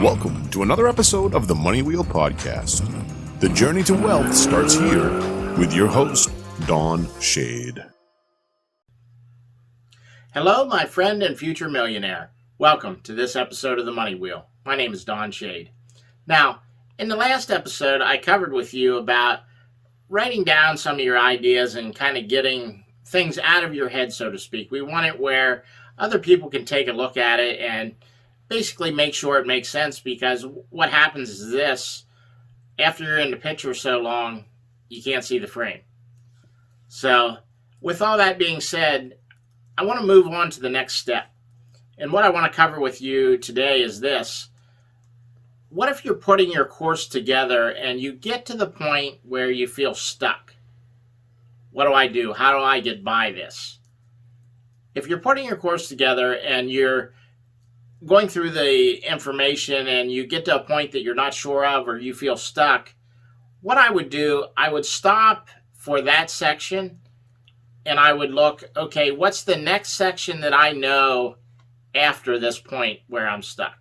Welcome to another episode of the Money Wheel Podcast. The journey to wealth starts here with your host, Don Shade. Hello, my friend and future millionaire. Welcome to this episode of the Money Wheel. My name is Don Shade. Now, in the last episode, I covered with you about writing down some of your ideas and kind of getting things out of your head, so to speak. We want it where other people can take a look at it and basically make sure it makes sense, because what happens is this: after you're in the picture so long, you can't see the frame. So with all that being said, I want to move on to the next step. And what I want to cover with you today is this: what if you're putting your course together and you get to the point where you feel stuck? What do I do? How do I get by this? If you're putting your course together and you're going through the information and you get to a point that you're not sure of or you feel stuck, what I would do, I would stop for that section and I would look, okay, what's the next section that I know after this point where I'm stuck?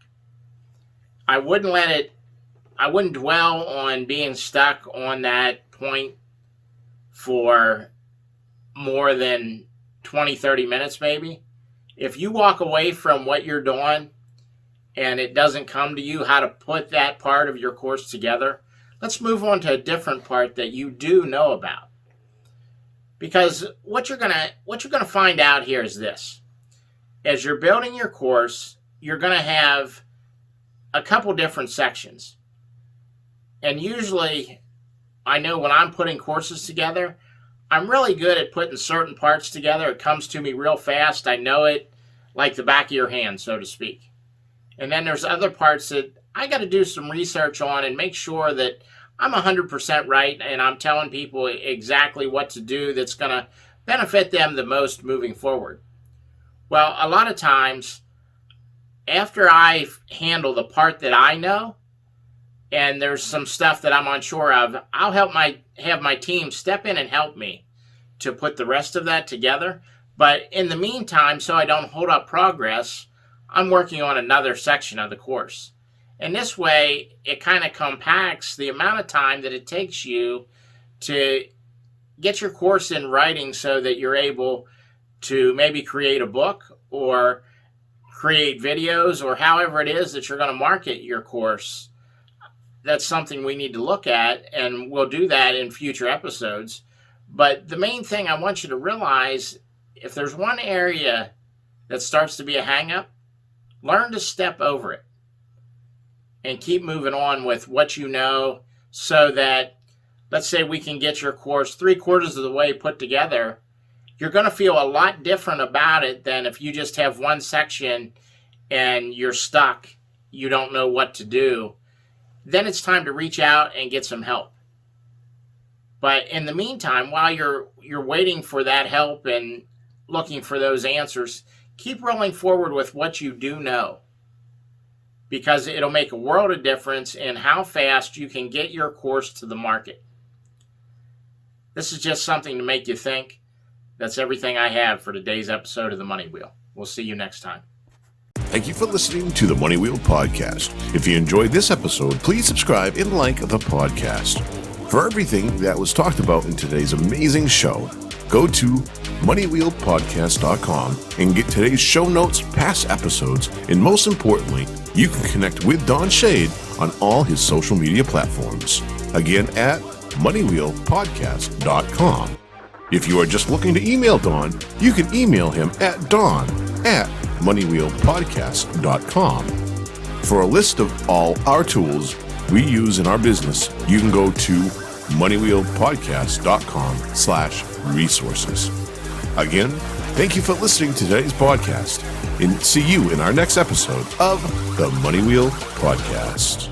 I wouldn't dwell on being stuck on that point for more than 20, 30 minutes maybe. If you walk away from what you're doing and it doesn't come to you how to put that part of your course together, let's move on to a different part that you do know about. Because what you're gonna find out here is this: as you're building your course, you're gonna have a couple different sections. And usually, I know when I'm putting courses together, I'm really good at putting certain parts together. It comes to me real fast. I know it like the back of your hand, so to speak. And then there's other parts that I got to do some research on and make sure that I'm 100% right and I'm telling people exactly what to do that's going to benefit them the most moving forward. Well, a lot of times, after I handle the part that I know, and there's some stuff that I'm unsure of, I'll have my team step in and help me to put the rest of that together. But in the meantime, so I don't hold up progress, I'm working on another section of the course. And this way, it kind of compacts the amount of time that it takes you to get your course in writing so that you're able to maybe create a book or create videos or however it is that you're going to market your course. That's something we need to look at, and we'll do that in future episodes. But the main thing I want you to realize, if there's one area that starts to be a hang-up, learn to step over it and keep moving on with what you know, so that, let's say we can get your course 3/4 of the way put together. You're going to feel a lot different about it than if you just have one section and you're stuck, you don't know what to do. Then it's time to reach out and get some help. But in the meantime, while you're waiting for that help and looking for those answers, keep rolling forward with what you do know, because it'll make a world of difference in how fast you can get your course to the market. This is just something to make you think. That's everything I have for today's episode of the Money Wheel. We'll see you next time. Thank you for listening to the Money Wheel Podcast. If you enjoyed this episode, please subscribe and like the podcast. For everything that was talked about in today's amazing show, go to moneywheelpodcast.com and get today's show notes, past episodes, and most importantly, you can connect with Don Shade on all his social media platforms. Again, at moneywheelpodcast.com. If you are just looking to email Don, you can email him at don@moneywheelpodcast.com. For a list of all our tools we use in our business, you can go to moneywheelpodcast.com/resources. Again, thank you for listening to today's podcast, and see you in our next episode of the Money Wheel Podcast.